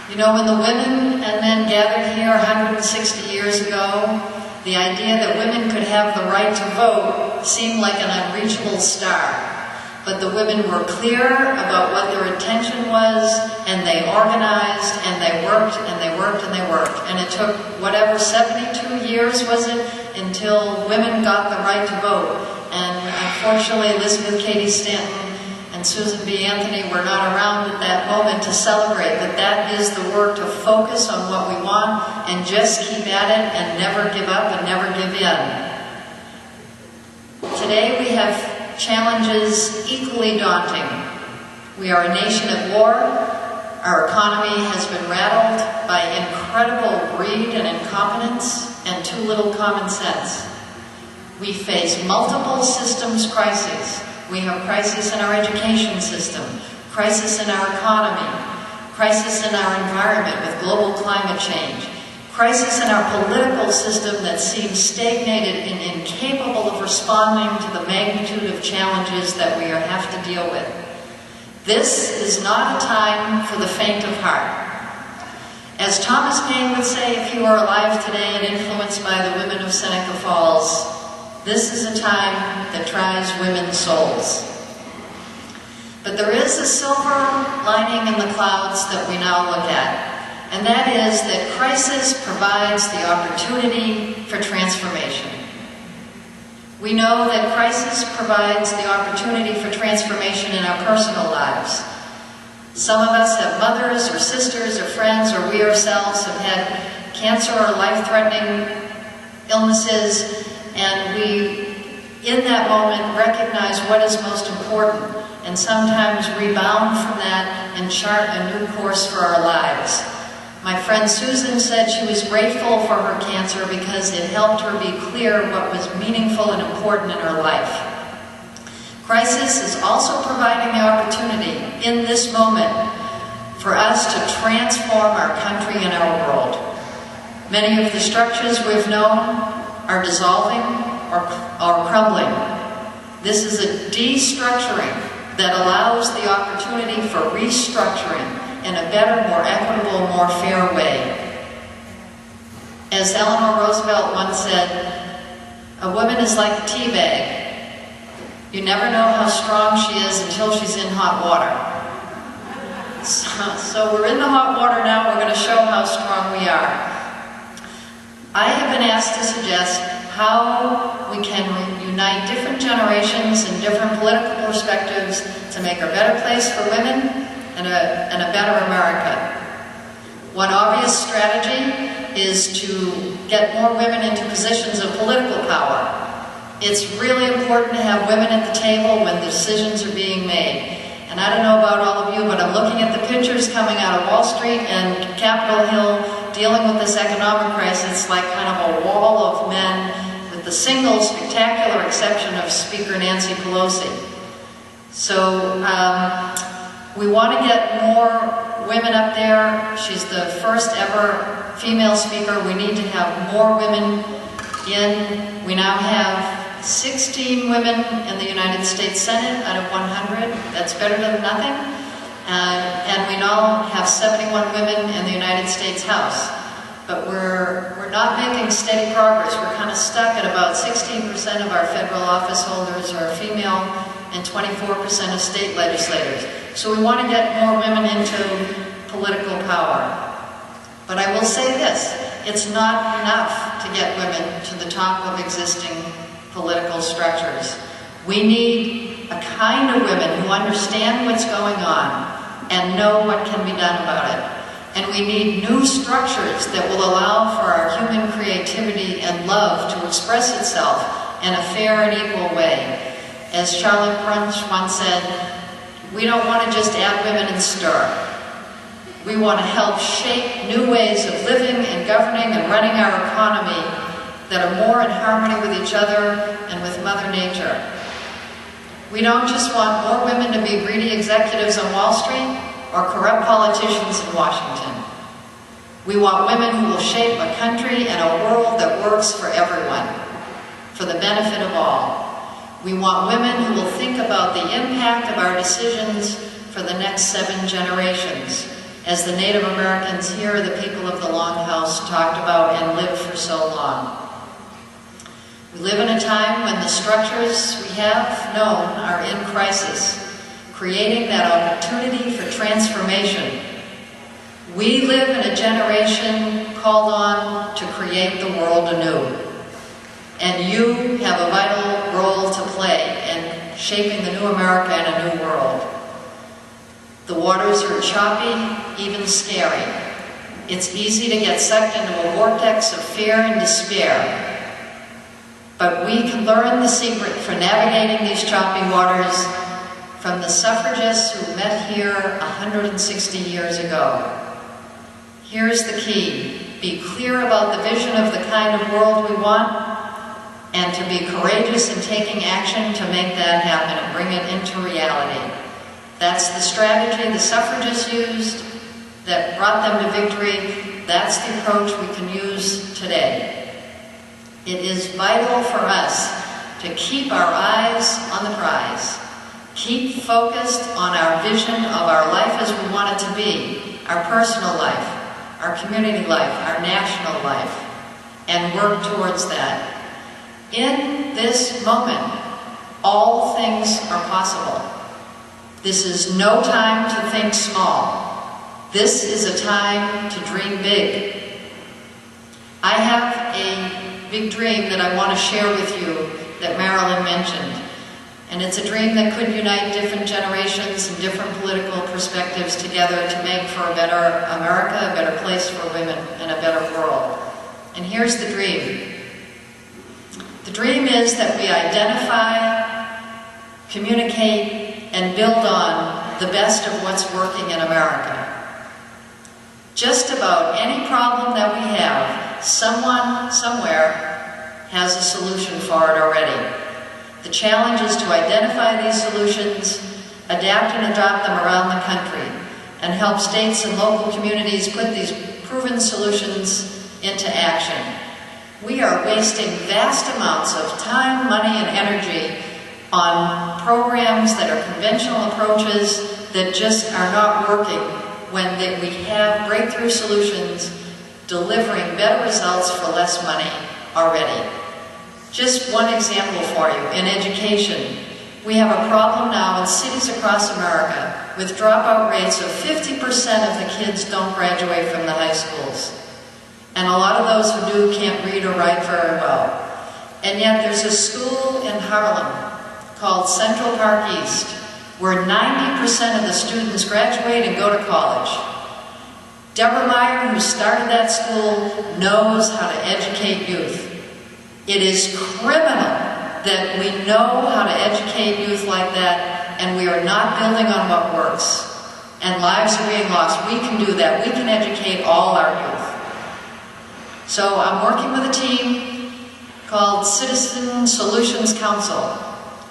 You know, when the women and men gathered here 160 years ago, the idea that women could have the right to vote seemed like an unreachable star. But the women were clear about what their intention was, and they organized, and they worked, and they worked, and they worked. And it took, whatever, 72 years, was it, until women got the right to vote. And unfortunately, Elizabeth Cady Stanton and Susan B. Anthony were not around at that moment to celebrate, but that is the work, to focus on what we want and just keep at it and never give up and never give in. Today we have challenges equally daunting. We are a nation at war. Our economy has been rattled by incredible greed and incompetence and too little common sense. We face multiple systems crises. We have crisis in our education system, crisis in our economy, crisis in our environment with global climate change, crisis in our political system that seems stagnated and incapable of responding to the magnitude of challenges that we have to deal with. This is not a time for the faint of heart. As Thomas Paine would say if he were alive today and influenced by the women of Seneca Falls, this is a time that tries women's souls. But there is a silver lining in the clouds that we now look at. And that is that crisis provides the opportunity for transformation. We know that crisis provides the opportunity for transformation in our personal lives. Some of us have mothers or sisters or friends, or we ourselves have had cancer or life-threatening illnesses, and we, in that moment, recognize what is most important, and sometimes rebound from that and chart a new course for our lives. My friend Susan said she was grateful for her cancer because it helped her be clear what was meaningful and important in her life. Crisis is also providing the opportunity in this moment for us to transform our country and our world. Many of the structures we've known are dissolving or crumbling. This is a destructuring that allows the opportunity for restructuring in a better, more equitable, more fair way. As Eleanor Roosevelt once said, a woman is like a tea bag. You never know how strong she is until she's in hot water. So we're in the hot water now, we're going to show how strong we are. I have been asked to suggest how we can unite different generations and different political perspectives to make a better place for women and a better America. One obvious strategy is to get more women into positions of political power. It's really important to have women at the table when the decisions are being made. And I don't know about all of you, but I'm looking at the pictures coming out of Wall Street and Capitol Hill dealing with this economic crisis like kind of a wall of men, with the single spectacular exception of Speaker Nancy Pelosi. So we want to get more women up there. She's the first ever female speaker. We need to have more women in. We now have 16 women in the United States Senate out of 100. That's better than nothing. And we now have 71 women in the United States House. But we're not making steady progress. We're kind of stuck at about 16% of our federal office holders are female and 24% of state legislators. So we want to get more women into political power. But I will say this, it's not enough to get women to the top of existing political structures. We need a kind of women who understand what's going on and know what can be done about it. And we need new structures that will allow for our human creativity and love to express itself in a fair and equal way. As Charlotte Brunch once said, we don't want to just add women and stir. We want to help shape new ways of living and governing and running our economy that are more in harmony with each other and with Mother Nature. We don't just want more women to be greedy executives on Wall Street or corrupt politicians in Washington. We want women who will shape a country and a world that works for everyone, for the benefit of all. We want women who will think about the impact of our decisions for the next 7 generations as the Native Americans here, the people of the Longhouse, talked about and lived for so long. We live in a time when the structures we have known are in crisis, creating that opportunity for transformation. We live in a generation called on to create the world anew. And you have a vital role to play in shaping the new America and a new world. The waters are choppy, even scary. It's easy to get sucked into a vortex of fear and despair. But we can learn the secret for navigating these choppy waters from the suffragists who met here 160 years ago. Here's the key. Be clear about the vision of the kind of world we want, and to be courageous in taking action to make that happen and bring it into reality. That's the strategy the suffragists used that brought them to victory. That's the approach we can use today. It is vital for us to keep our eyes on the prize. Keep focused on our vision of our life as we want it to be, our personal life, our community life, our national life, and work towards that. In this moment, all things are possible. This is no time to think small. This is a time to dream big. I have a big dream that I want to share with you that Marilyn mentioned. And it's a dream that could unite different generations and different political perspectives together to make for a better America, a better place for women, and a better world. And here's the dream. The dream is that we identify, communicate, and build on the best of what's working in America. Just about any problem that we have, someone, somewhere, has a solution for it already. The challenge is to identify these solutions, adapt and adopt them around the country, and help states and local communities put these proven solutions into action. We are wasting vast amounts of time, money, and energy on programs that are conventional approaches that just are not working when we have breakthrough solutions delivering better results for less money already. Just one example for you. In education, we have a problem now in cities across America with dropout rates of 50% of the kids don't graduate from the high schools. And a lot of those who do can't read or write very well. And yet there's a school in Harlem called Central Park East where 90% of the students graduate and go to college. Deborah Meyer, who started that school, knows how to educate youth. It is criminal that we know how to educate youth like that and we are not building on what works. And lives are being lost. We can do that. We can educate all our youth. So I'm working with a team called Citizen Solutions Council.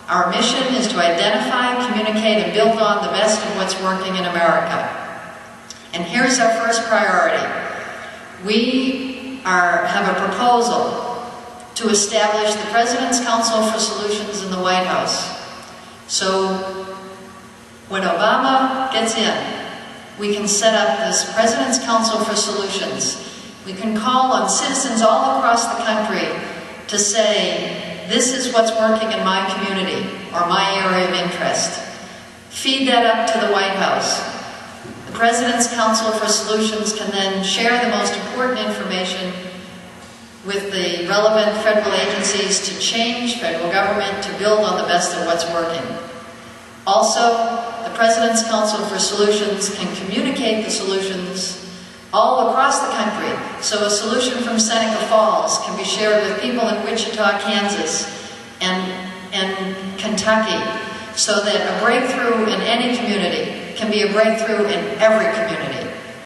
Our mission is to identify, communicate, and build on the best of what's working in America. And here's our first priority. We have a proposal to establish the President's Council for Solutions in the White House. So when Obama gets in, we can set up this President's Council for Solutions. We can call on citizens all across the country to say, this is what's working in my community or my area of interest. Feed that up to the White House. The President's Council for Solutions can then share the most important information with the relevant federal agencies to change federal government to build on the best of what's working. Also, the President's Council for Solutions can communicate the solutions all across the country. So a solution from Seneca Falls can be shared with people in Wichita, Kansas, and Kentucky, so that a breakthrough in any community can be a breakthrough in every community.